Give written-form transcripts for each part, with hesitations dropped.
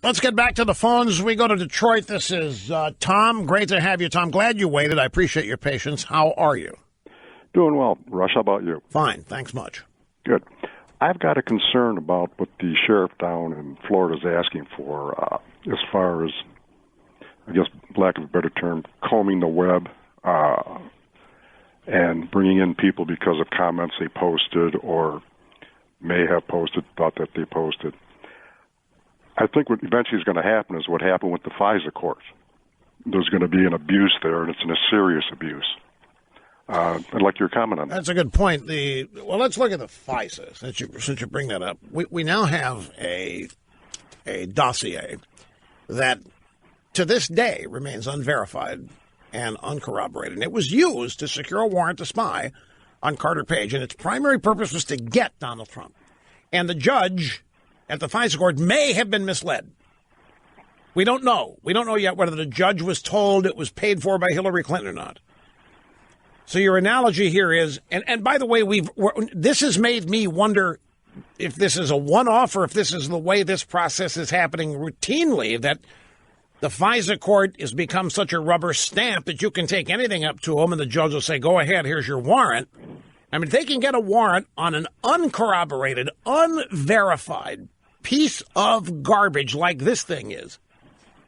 Let's get back to the phones. We go to Detroit. This is Tom. Great to have you, Tom. Glad you waited. I appreciate your patience. How are you? Doing well. Rush, how about you? Fine. Thanks much. Good. I've got a concern about what the sheriff down in Florida is asking for as far as, I guess, lack of a better term, combing the web and bringing in people because of comments they posted or may have posted, thought that they posted. I think what eventually is going to happen is what happened with the FISA court. There's going to be an abuse there, and it's a serious abuse. I'd like your comment on that. That's a good point. Well, let's look at the FISA, since you bring that up. We now have a dossier that, to this day, remains unverified and uncorroborated. And it was used to secure a warrant to spy on Carter Page, and its primary purpose was to get Donald Trump. And the judge at the FISA court may have been misled. We don't know. We don't know yet whether the judge was told it was paid for by Hillary Clinton or not. So your analogy here is, and by the way, this has made me wonder if this is a one-off or if this is the way this process is happening routinely, that the FISA court has become such a rubber stamp that you can take anything up to them and the judge will say, go ahead, here's your warrant. I mean, if they can get a warrant on an uncorroborated, unverified piece of garbage like this thing is,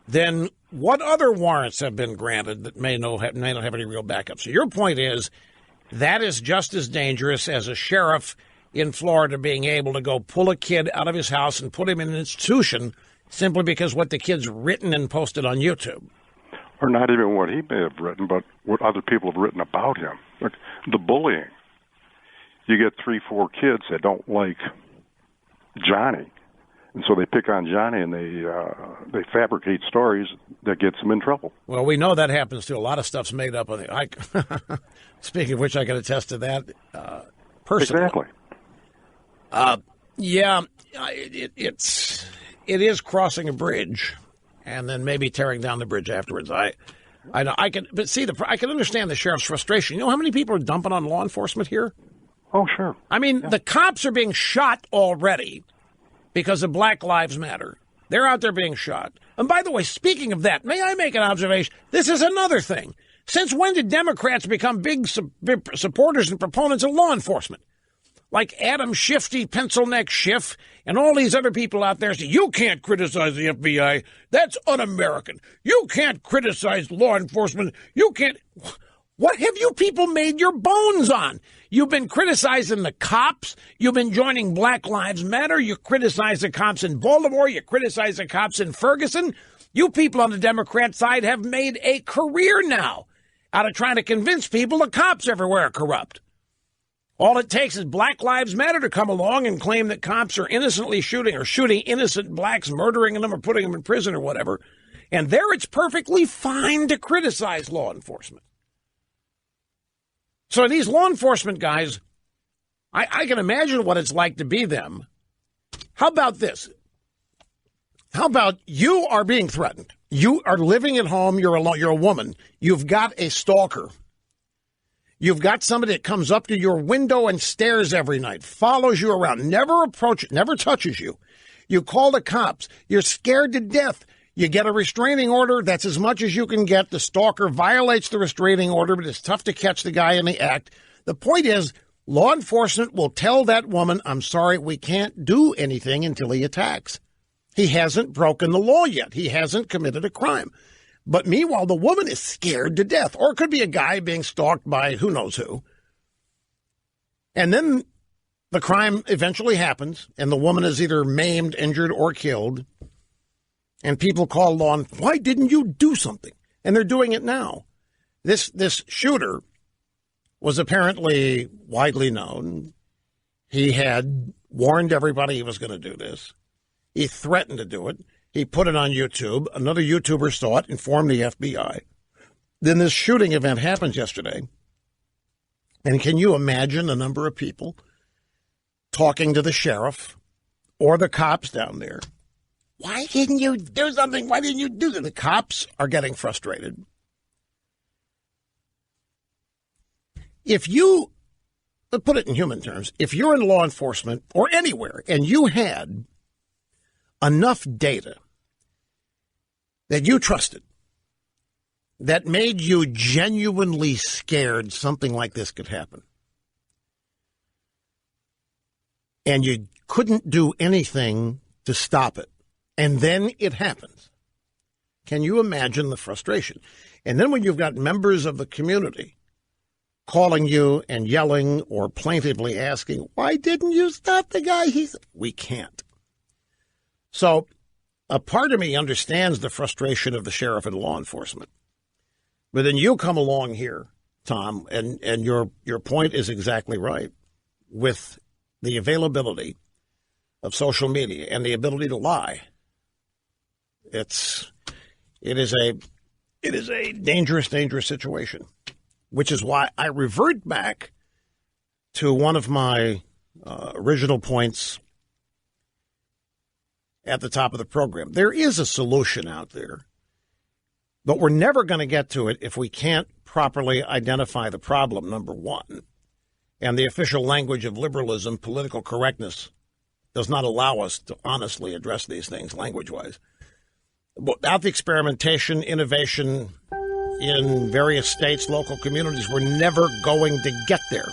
then what other warrants have been granted that may not have any real backup? So your point is that is just as dangerous as a sheriff in Florida being able to go pull a kid out of his house and put him in an institution simply because what the kid's written and posted on YouTube. Or not even what he may have written, but what other people have written about him. Like the bullying. You get 3-4 kids that don't like Johnny. And so they pick on Johnny and they fabricate stories that gets them in trouble. Well, we know that happens too. A lot of stuff's made up. Speaking of which, I can attest to that personally. Exactly. Yeah, it is crossing a bridge and then maybe tearing down the bridge afterwards. I know I can, but see, I can understand the sheriff's frustration. You know how many people are dumping on law enforcement here? Oh, sure. I mean, The cops are being shot already because of Black Lives Matter. They're out there being shot. And by the way, speaking of that, may I make an observation? This is another thing. Since when did Democrats become big supporters and proponents of law enforcement? Like Adam Shifty, Pencil Neck Schiff, and all these other people out there say, you can't criticize the FBI. That's un-American. You can't criticize law enforcement. You can't. What have you people made your bones on? You've been criticizing the cops. You've been joining Black Lives Matter. You criticize the cops in Baltimore. You criticize the cops in Ferguson. You people on the Democrat side have made a career now out of trying to convince people the cops everywhere are corrupt. All it takes is Black Lives Matter to come along and claim that cops are innocently shooting innocent blacks, murdering them or putting them in prison or whatever. And there it's perfectly fine to criticize law enforcement. So these law enforcement guys, I can imagine what it's like to be them. How about this? How about you are being threatened? You are living at home. You're a woman. You've got a stalker. You've got somebody that comes up to your window and stares every night, follows you around, never touches you. You call the cops. You're scared to death. You get a restraining order. That's as much as you can get. The stalker violates the restraining order, but it's tough to catch the guy in the act. The point is, law enforcement will tell that woman, I'm sorry, we can't do anything until he attacks. He hasn't broken the law yet. He hasn't committed a crime. But meanwhile, the woman is scared to death. Or it could be a guy being stalked by who knows who. And then the crime eventually happens, and the woman is either maimed, injured, or killed. And people call law enforcement, why didn't you do something? And they're doing it now. This shooter was apparently widely known. He had warned everybody he was going to do this. He threatened to do it. He put it on YouTube. Another YouTuber saw it, informed the FBI. Then this shooting event happened yesterday. And can you imagine the number of people talking to the sheriff or the cops down there? Why didn't you do something? Why didn't you do that? The cops are getting frustrated. If you, let's put it in human terms, if you're in law enforcement or anywhere and you had enough data that you trusted, that made you genuinely scared something like this could happen, and you couldn't do anything to stop it, and then it happens. Can you imagine the frustration? And then when you've got members of the community calling you and yelling or plaintively asking, why didn't you stop the guy? We can't. So a part of me understands the frustration of the sheriff and law enforcement. But then you come along here, Tom, and your point is exactly right. With the availability of social media and the ability to lie, it is a dangerous situation, which is why I revert back to one of my original points at the top of the program. There is a solution out there, but we're never going to get to it if we can't properly identify the problem, number one. And the official language of liberalism, political correctness, does not allow us to honestly address these things language-wise. Without the experimentation, innovation in various states, local communities, we're never going to get there.